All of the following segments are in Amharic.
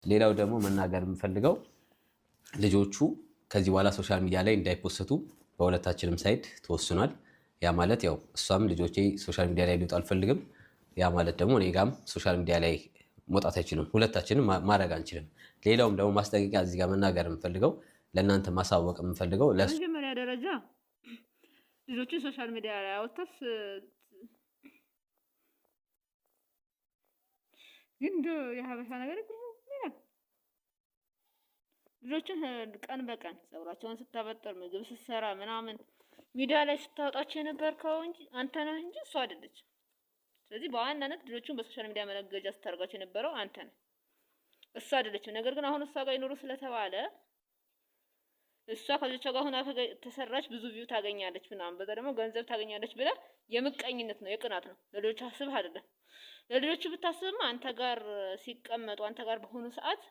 ሌላው ደግሞ መናገር የምፈልገው ልጆቹ ከዚህ በኋላ ሶሻል ሚዲያ ላይ እንዳይፖስቱ በሁለታችንም ሳይድ ተወስኗል። ያ ማለት ያው እሷም ልጆቼ ሶሻል ሚዲያ ላይ ሊወጡ አልፈልግም፣ ያ ማለት ደግሞ እኔ ጋም ሶሻል ሚዲያ ላይ መውጣት አይችልም፣ ሁለታችንም ማድረግ አንችልም። ሌላውም ደግሞ ማስጠንቀቂያ እዚህ ጋር መናገር የምፈልገው ለእናንተ ማሳወቅ የምፈልገው ለመጀመሪያ ደረጃ ልጆቹ ሶሻል ሚዲያ ላይ አውጥተስ ግን የሀበሻ ነገር ልጆችን ቀን በቀን ጸጉራቸውን ስታበጥር ምግብ ስትሰራ ምናምን ሚዲያ ላይ ስታወጣቸው የነበርከው እንጂ አንተ ነህ እንጂ እሷ አይደለች። ስለዚህ በዋናነት ልጆቹን በሶሻል ሚዲያ መነገጃ ስታደርጋቸው የነበረው አንተ ነህ፣ እሷ አይደለችም። ነገር ግን አሁን እሷ ጋር ይኖሩ ስለተባለ እሷ ከልጆቿ ጋር ሆና ተሰራች ብዙ ቪው ታገኛለች ምናምን በዛ ደግሞ ገንዘብ ታገኛለች ብለህ የምቀኝነት ነው የቅናት ነው። ለልጆቹ አስበህ አይደለም። ለልጆቹ ብታስብማ አንተ ጋር ሲቀመጡ አንተ ጋር በሆኑ ሰዓት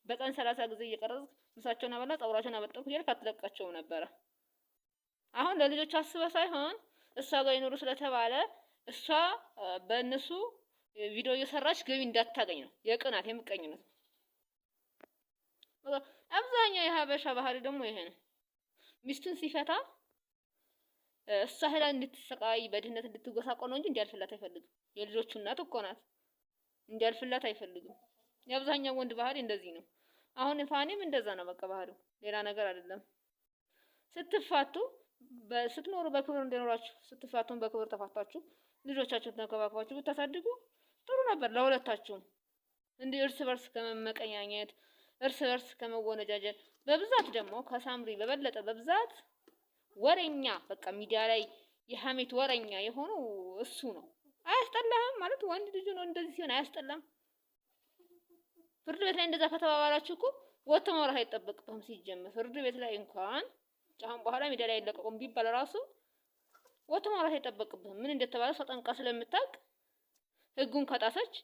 በቀን 30 ጊዜ እየቀረጽክ ምሳቸውን አበላ ጸጉራቸውን አበጠርኩ እያልክ አትለቃቸውም ነበረ። አሁን ለልጆቹ አስበህ ሳይሆን እሷ ጋር ይኖሩ ስለተባለ እሷ በእነሱ ቪዲዮ እየሰራች ገቢ እንዳታገኝ ነው የቅናት የምቀኝነት ነው። አብዛኛው የሀበሻ ባህሪ ደግሞ ይሄ ነው። ሚስቱን ሲፈታ እሷ ሄዳ እንድትሰቃይ በድህነት እንድትጎሳቆል ነው እንጂ እንዲያልፍላት አይፈልግም። የልጆቹ እናት እኮ ናት፣ እንዲያልፍላት አይፈልግም። የአብዛኛው ወንድ ባህሪ እንደዚህ ነው። አሁን ፋኒም እንደዛ ነው በቃ ባህሪው፣ ሌላ ነገር አይደለም። ስትፋቱ ስትኖሩ በክብር እንደኖራችሁ ስትፋቱን በክብር ተፋታችሁ ልጆቻችሁን ተንከባክባችሁ ብታሳድጉ ጥሩ ነበር ለሁለታችሁም። እንዲህ እርስ በርስ ከመመቀኛኘት እርስ በርስ ከመወነጃጀል በብዛት ደግሞ ከሳምሪ በበለጠ በብዛት ወሬኛ በቃ ሚዲያ ላይ የሐሜት ወሬኛ የሆነው እሱ ነው። አያስጠላህም ማለት ወንድ ልጅ ነው እንደዚህ ሲሆን አያስጠላም? ፍርድ ቤት ላይ እንደዛ ከተባባላችሁ እኮ ወጥቶ ማውራት አይጠበቅብህም። ሲጀመር ፍርድ ቤት ላይ እንኳን ጫን በኋላ ሚዲያ ላይ አይለቀቁም ቢባል ራሱ ወጥቶ ማውራት አይጠበቅብህም። ምን እንደተባለ ሰጠንቃ ስለምታውቅ ህጉን ከጣሰች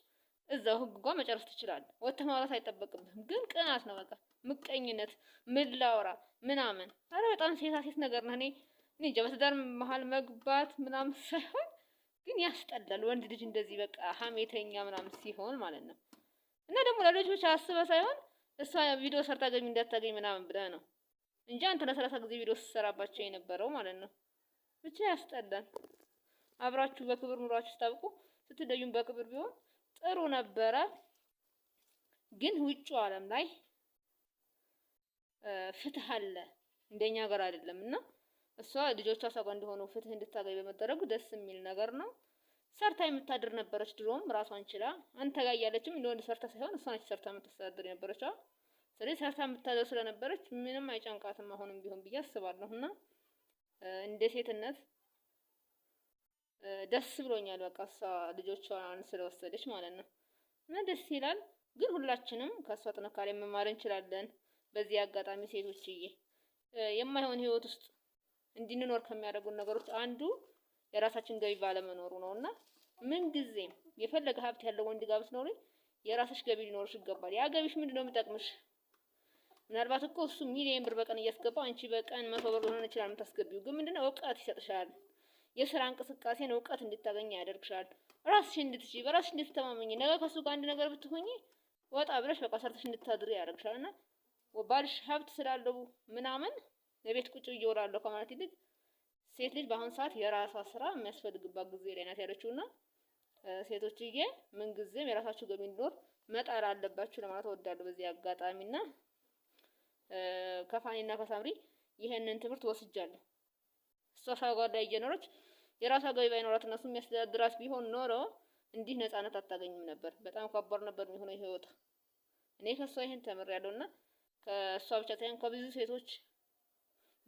እዛው ህግ ጋር መጨረስ ትችላለህ። ወጥቶ ማውራት አይጠበቅብህም። ግን ቅናት ነው በቃ ምቀኝነት፣ ምን ላውራ ምናምን። አረ በጣም ሴት ነገር ነው። እኔ በትዳር መሀል መግባት ምናምን ሳይሆን ግን ያስጠላል ወንድ ልጅ እንደዚህ በቃ ሐሜተኛ ምናምን ሲሆን ማለት ነው። እና ደግሞ ለልጆች አስበህ ሳይሆን እሷ ቪዲዮ ሰርታ ገቢ እንዳታገኝ ምናምን ብለህ ነው እንጂ አንተ ለ30 ጊዜ ቪዲዮ ስትሰራባቸው የነበረው ማለት ነው። ብቻ ያስጠላል። አብራችሁ በክብር ኑራችሁ ስታብቁ ስትለዩም በክብር ቢሆን ጥሩ ነበረ። ግን ውጭው ዓለም ላይ ፍትህ አለ እንደኛ ጋር አይደለም። እና እሷ ልጆቿ ሰው ጋር እንደሆኑ ፍትህ እንድታገኝ በመደረጉ ደስ የሚል ነገር ነው። ሰርታ የምታድር ነበረች ድሮም ራሷን ችላ። አንተ ጋር ያለችም እንደወንድ ሰርታ ሳይሆን እሷ ነች ሰርታ የምታስተዳድር የነበረችው። ስለዚህ ሰርታ የምታድር ስለነበረች ምንም አይጨንቃትም አሁንም ቢሆን ብዬ አስባለሁና እንደ ሴትነት ደስ ብሎኛል። በቃ እሷ ልጆቿን ስለወሰደች ማለት ነው። እና ደስ ይላል። ግን ሁላችንም ከእሷ ጥንካሬ መማር እንችላለን። በዚህ አጋጣሚ ሴቶችዬ የማይሆን ህይወት ውስጥ እንድንኖር ከሚያደርጉን ነገሮች አንዱ የራሳችን ገቢ ባለመኖሩ ነውና ምን ጊዜም የፈለገ ሀብት ያለው ወንድ ጋር ብትኖሪ የራስሽ ገቢ ሊኖርሽ ይገባል። ያ ገቢሽ ምንድነው የሚጠቅምሽ? ምናልባት እኮ እሱ ሚሊዮን ብር በቀን እያስገባ አንቺ በቀን 100 ብር ሆነ ይችላል የምታስገቢው። ግን ምንድነው እውቀት ይሰጥሻል። የስራ እንቅስቃሴን እውቀት እንድታገኝ ያደርግሻል። ራስሽን እንድትችይ በራስሽ እንድትተማመኝ ነገ ከሱ ጋር አንድ ነገር ብትሆኚ ወጣ ብለሽ በቃ ሰርተሽ እንድታድሪ ያደርግሻልና ባልሽ ሀብት ስላለው ምናምን ለቤት ቁጭ እየወራለሁ ከማለት ይልቅ ሴት ልጅ በአሁን ሰዓት የራሷ ስራ የሚያስፈልግባት ጊዜ ላይ ናት ያለችውና ሴቶችዬ ምን ጊዜም የራሳችሁ ገቢ እንዲኖር መጣር አለባችሁ ለማለት እወዳለሁ በዚህ አጋጣሚና ከፋኒና ከሳምሪ ይሄንን ትምህርት ወስጃለሁ። እሷ ሰው ጋር ላይ እየኖረች የራሷ ገቢ ባይኖራት እነሱ የሚያስተዳድራት ቢሆን ኖሮ እንዲህ ነፃነት አታገኝም ነበር። በጣም ከባድ ነበር የሚሆነው ህይወት። እኔ ከሷ ይሄን ተምሬያለሁና ከሷ ብቻ ሳይሆን ከብዙ ሴቶች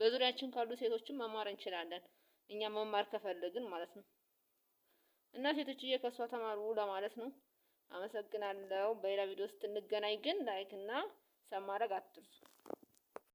በዙሪያችን ካሉ ሴቶችም መማር እንችላለን። እኛ መማር ከፈለግን ማለት ነው። እና ሴቶችዬ ከሷ ተማሩ ለማለት ነው። አመሰግናለሁ። በሌላ ቪዲዮ ውስጥ እንገናኝ። ግን ላይክ እና ሰብ ማድረግ አትርሱ።